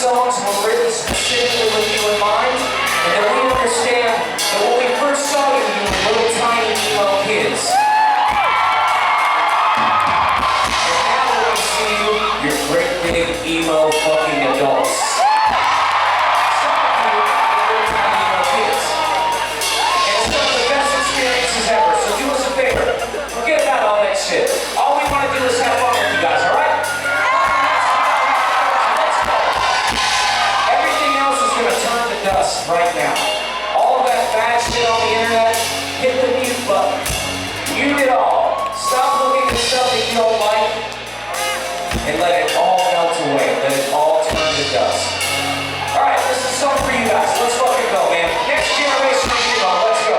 songs were written specifically with you in mind, and that we understand that when we first saw you, you were little tiny emo kids. And now when we see you, you're great big emo fucking adults. Some of you are little tiny emo kids. And it's some of the best experiences ever, so do us a favor. Forget about all that shit. All we want to do is have fun with you guys, alright? Dust right now. All of that bad shit on the internet, hit the mute button. Mute it all. Stop looking at stuff that you don't like and let it all melt away. Let it all turn to dust. Alright, this is something for you guys. Let's fucking go, man. Next generation of emo. Let's go.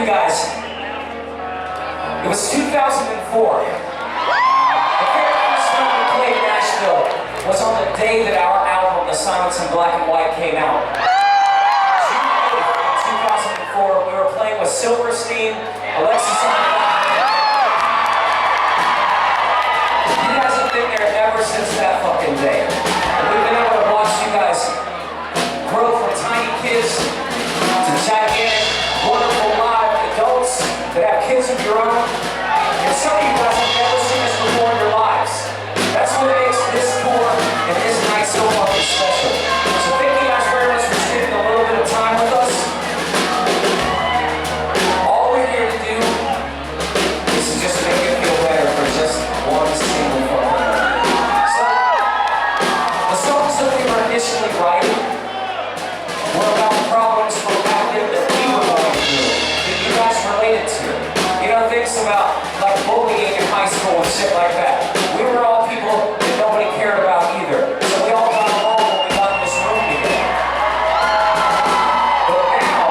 you guys, it was 2004. The very first time we played Nashville was on the day that our album, The Silence in Black and White, came out. June 8th, 2004, we were playing with Silverstein, Alexis on the You guys have been there ever since that fucking day. And we've been able to watch you guys grow from tiny kids to gigantic, wonderful live adults that have kids of your own. And some of you guys have never seen this before in your lives. That's what makes this tour and this night so fucking special. So thank you guys very much for spending a little bit of time with us. All we're here to do is to just make it feel better for just one single fucking moment. So, the songs that we were initially writing were about problems from back then that we were going through, that you guys related to. You know, things about like bullying in high school and shit like that. We were all people that nobody cared about either. So we all got along when we got in this room together. But now,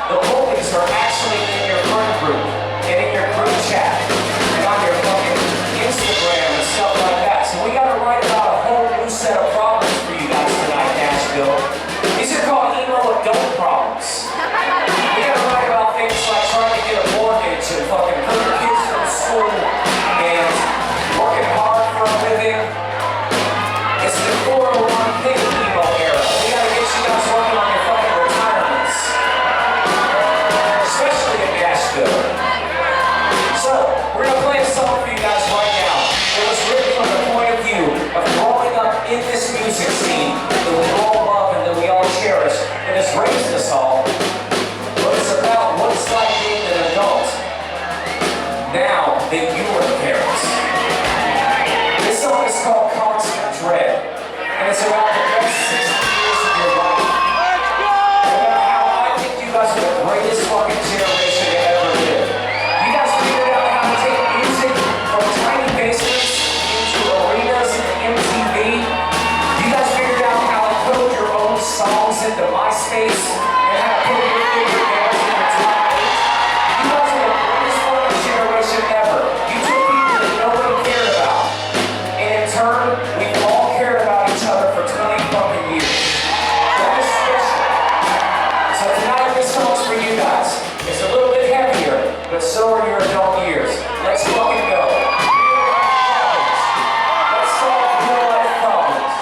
the bullies are actually in your friend group, and in your group chat, and on your fucking Instagram and stuff like that. So we gotta write about a whole new set of problems for you guys tonight, Nashville. These are called emo adult problems. We gotta write about things like trying to get a mortgage and fucking put your kids through school and working hard for a living. It's the 401k emo era. We gotta get you guys working on your fucking retirements. Especially in Nashville. So, we're gonna play a song for you guys right now. It was written from the point of view of growing up in this music scene that we all love and that we all cherish, and has raised us all. But it's about what it's like being an adult now that you are parents. This song is called Constant Dread, and it's about the next 60 years of your life. About how I think you guys are the greatest fucking generation to ever live. You guys figured out how to take music from tiny basements into arenas and MTV. You guys figured out how to code your own songs into MySpace and how to put your favorite bands in the top 8. You guys are the greatest fucking generation ever. You took people that nobody cared about. And in turn, we've all cared about each other for 20 fucking years. That is special. So tonight this song's for you guys. It's a little bit heavier, but so are your adult years. Let's fucking go. Let's solve real life problems.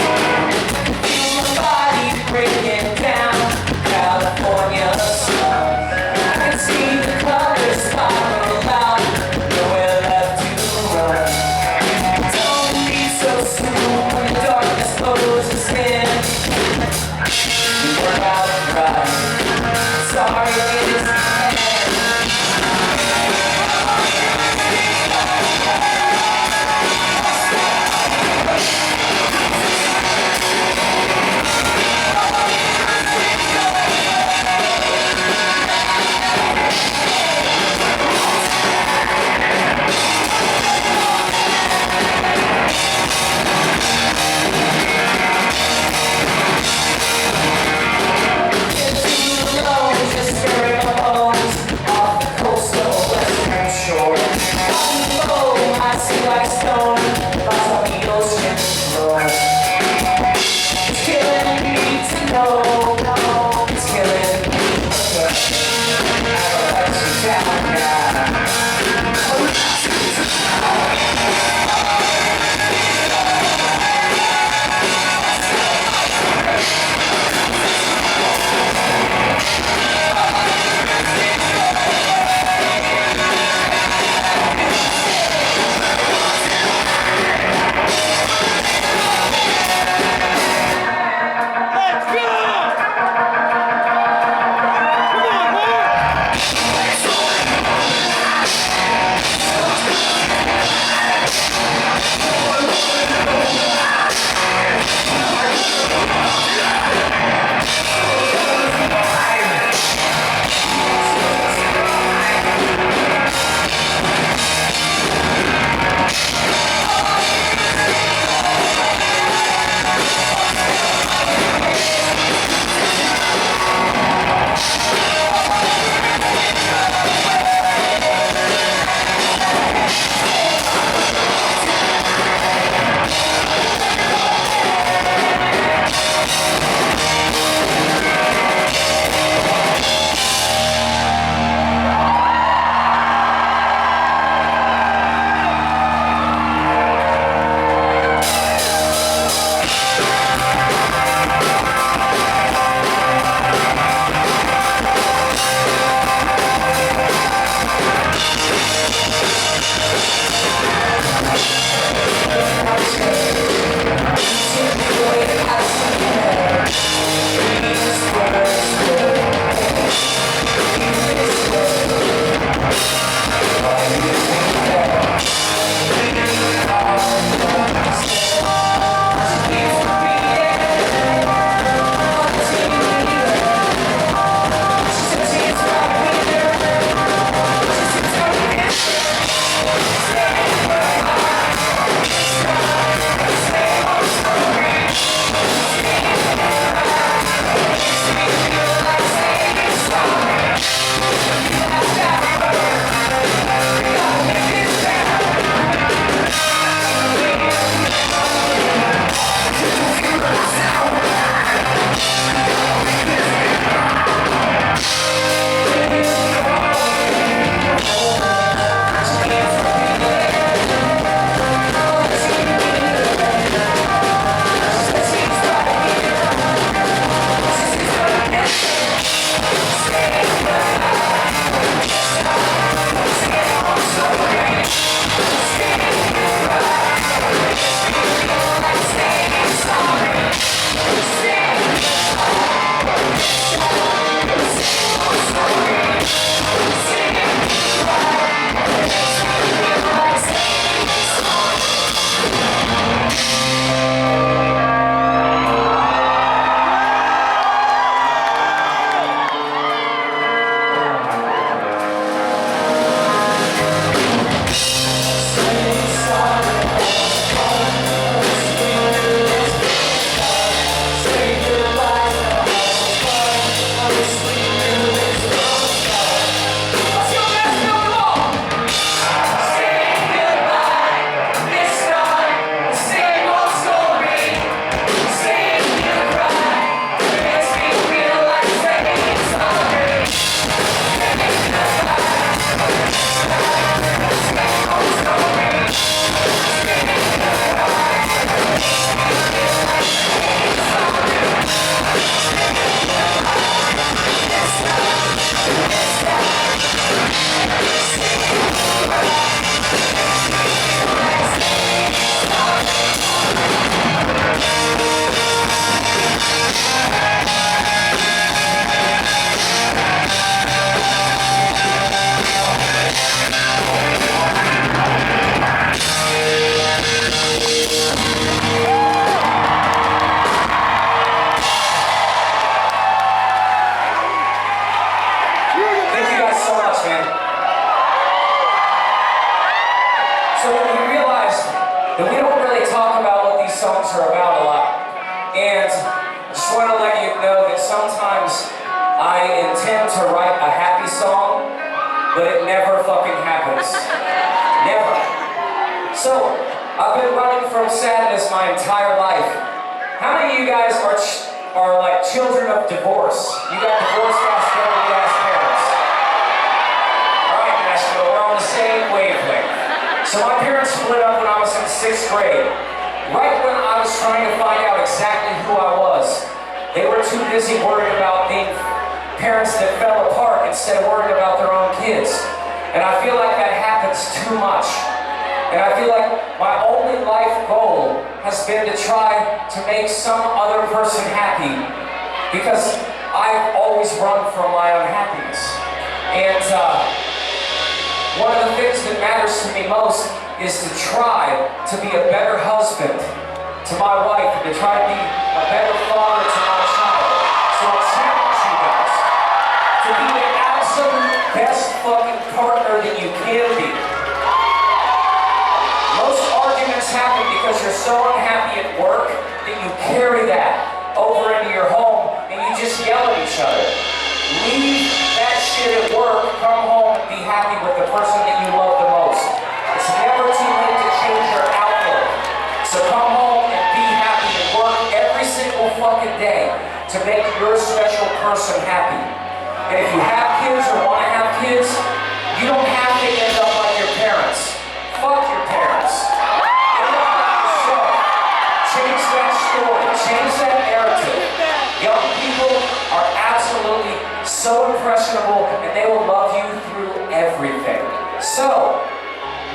Feel my body breaking down, California sun. I can see the colors. songs are about a lot. And I just want to let you know that sometimes I intend to write a happy song, but it never fucking happens. Never. So, I've been running from sadness my entire life. How many of you guys are like children of divorce? You got divorced ass parents. Alright, Nashville, we're on the same wavelength. So my parents split up when I was in 6th grade. Right when I was trying to find out exactly who I was, they were too busy worrying about being parents that fell apart instead of worrying about their own kids. And I feel like that happens too much. And I feel like my only life goal has been to try to make some other person happy, because I've always run from my unhappiness. And one of the things that matters to me most is to try to be a better husband to my wife, and to try to be a better father to my child. So I challenge you guys to be the absolute best fucking partner that you can be. Most arguments happen because you're so unhappy at work that you carry that over into your home and you just yell at each other. Leave that shit at work, come home and be happy with the person that you love the most. It's never too late to change your outlook. So come home and be happy and work every single fucking day to make your special person happy. And if you have kids or want to have kids, you don't have to end up like your parents. Fuck your parents. End up like yourself. Change that story. Change that narrative. Young people are absolutely so impressionable, and they will love you through everything. So,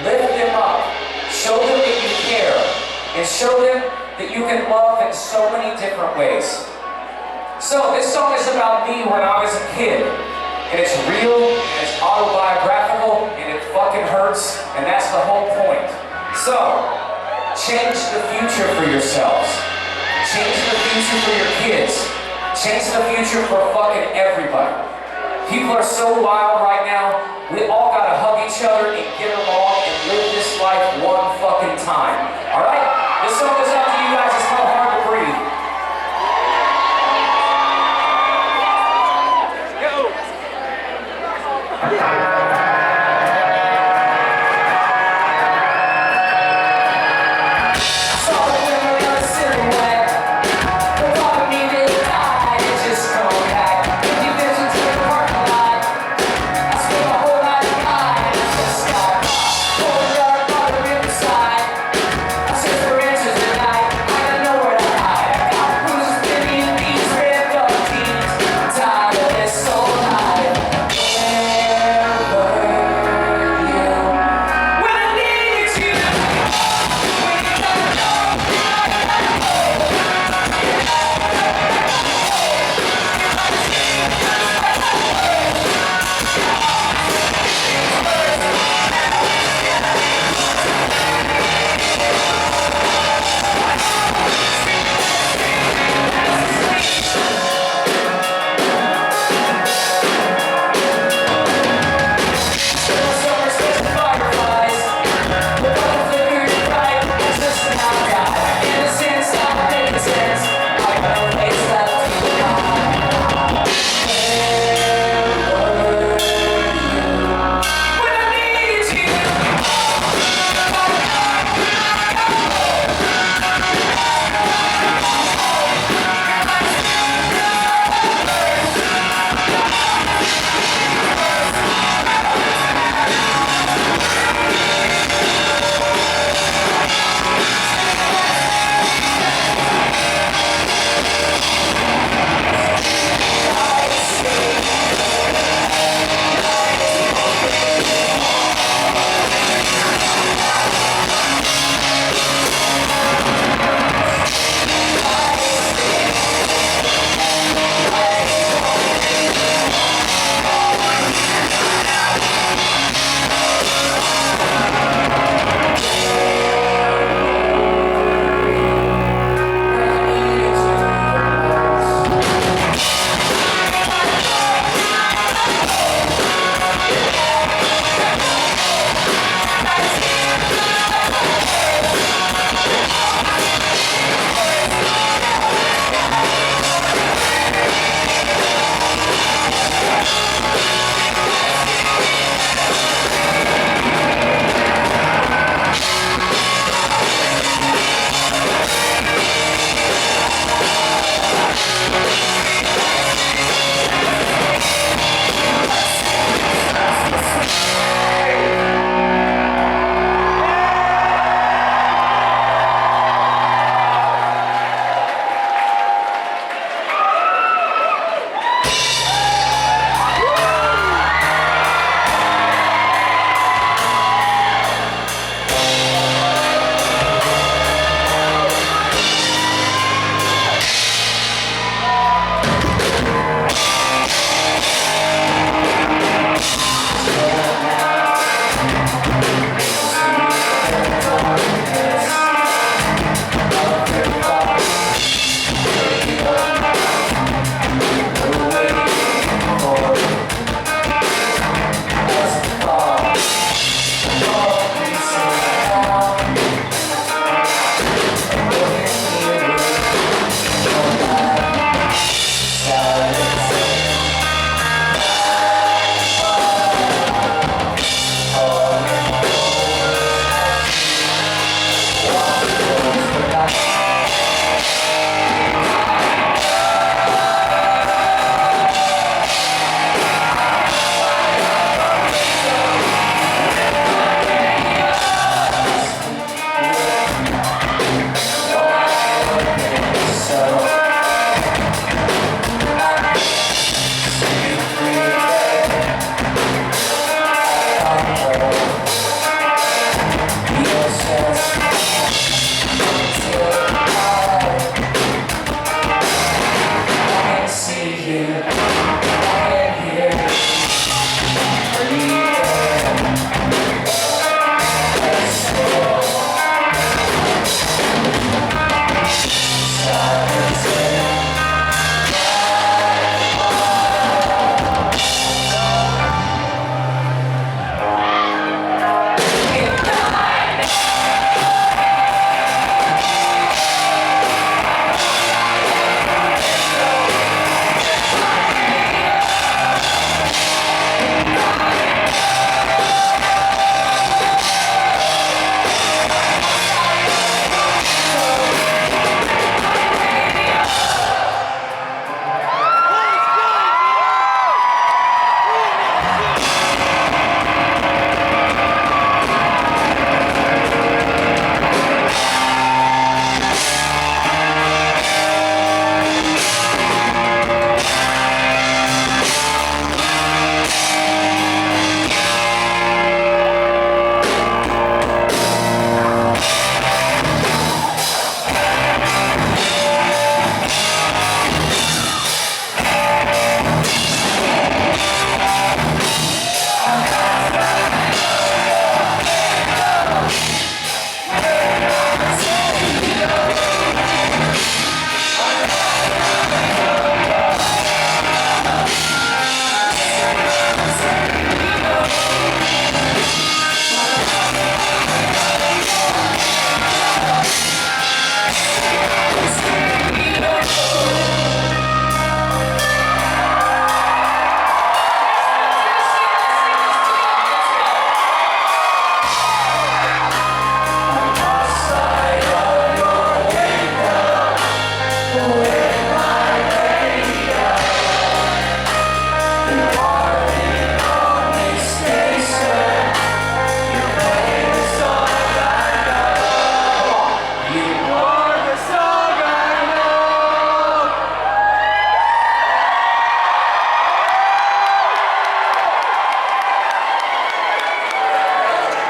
lift them up. Show them that you care. And show them that you can love in so many different ways. So, this song is about me when I was a kid. And it's real, and it's autobiographical, and it fucking hurts, and that's the whole point. So, change the future for yourselves. Change the future for your kids. Change the future for fucking everybody. People are so wild right now, we all gotta hug each other and get along and live this life one fucking time. Alright? This song is out to you guys, it's called Hard to Breathe.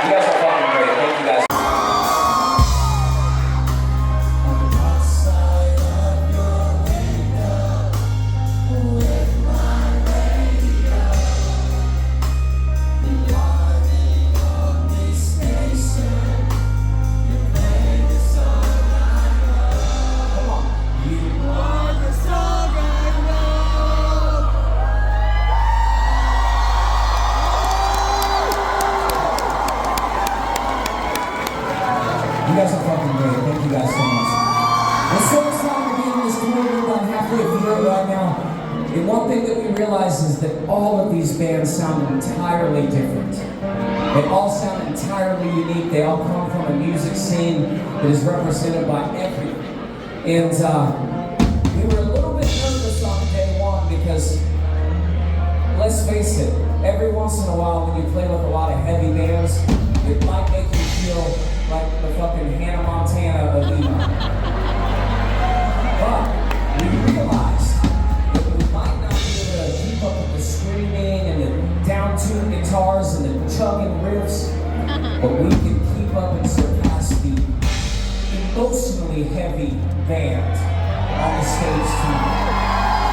You guys are fucking great. Thank you guys. You guys are fucking great. Thank you guys so much. It's so exciting to be in this tour. We're about halfway through it right now. And one thing that we realize is that all of these bands sound entirely different. They all sound entirely unique. They all come from a music scene that is represented by everything. And we were a little bit nervous on day one because, let's face it, every once in a while when you play with a lot of heavy bands, it might make you feel like the fucking Hannah Montana of emo. But we realized that we might not be able to keep up with the screaming and the down-tuned guitars and the chugging riffs, but we can keep up and surpass the emotionally heavy band on the stage tonight.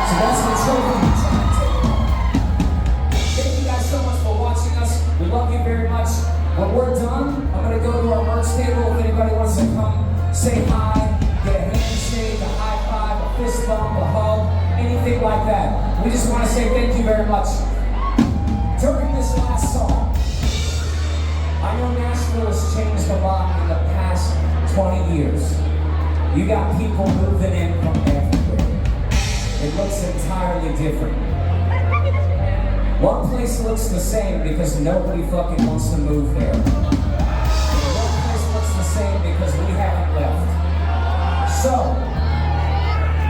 So that's the trophy we're trying to take home. Thank you guys so much for watching us. We love you very much. When we're done, I'm going to go to our merch table. If anybody wants to come say hi, get a handshake, a high five, a fist bump, a hug, anything like that. We just want to say thank you very much. During this last song, I know Nashville has changed a lot in the past 20 years. You got people moving in from everywhere. It looks entirely different. One place looks the same because nobody fucking wants to move there. And one place looks the same because we haven't left. So,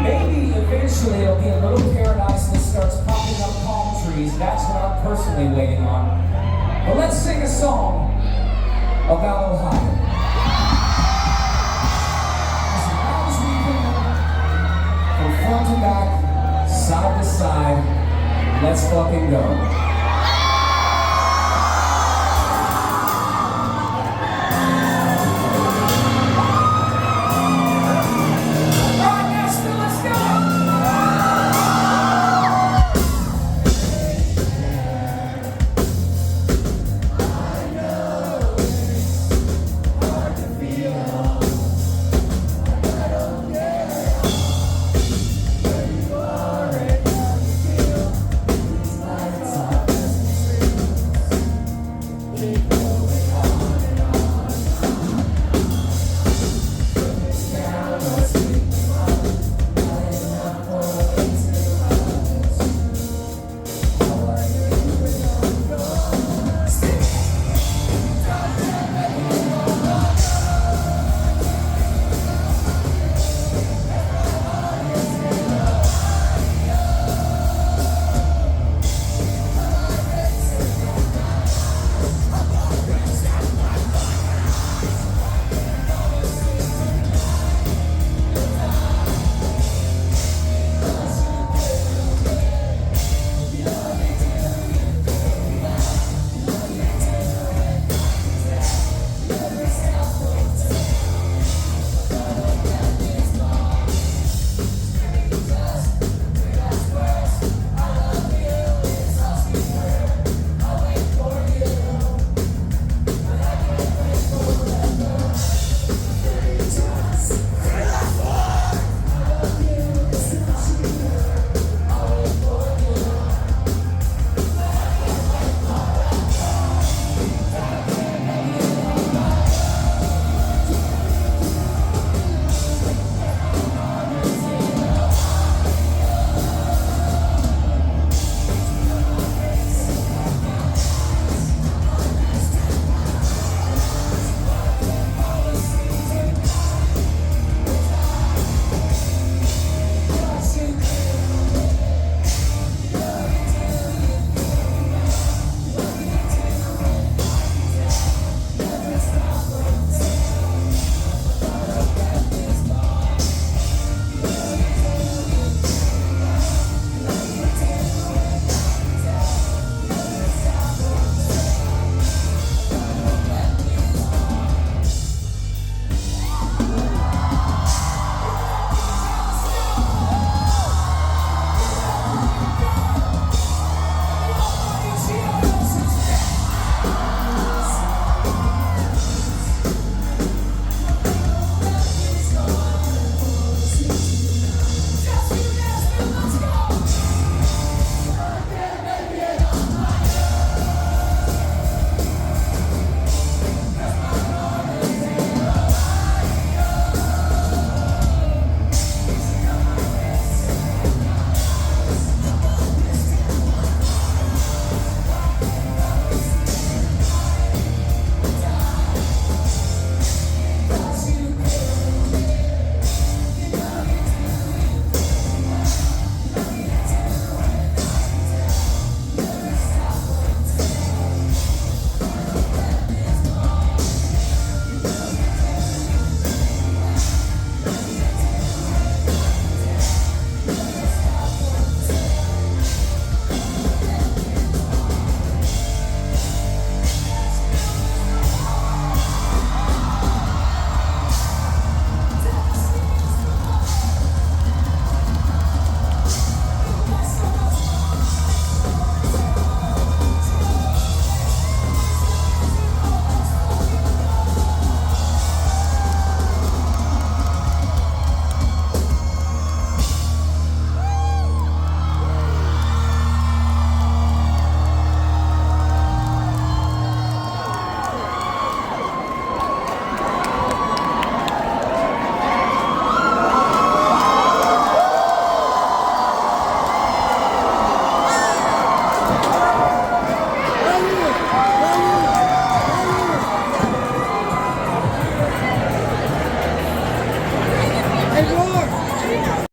maybe eventually it'll be a little paradise that starts popping up palm trees. That's what I'm personally waiting on. But let's sing a song about Ohio. As loud as we can, from front to back, side to side, let's fucking go.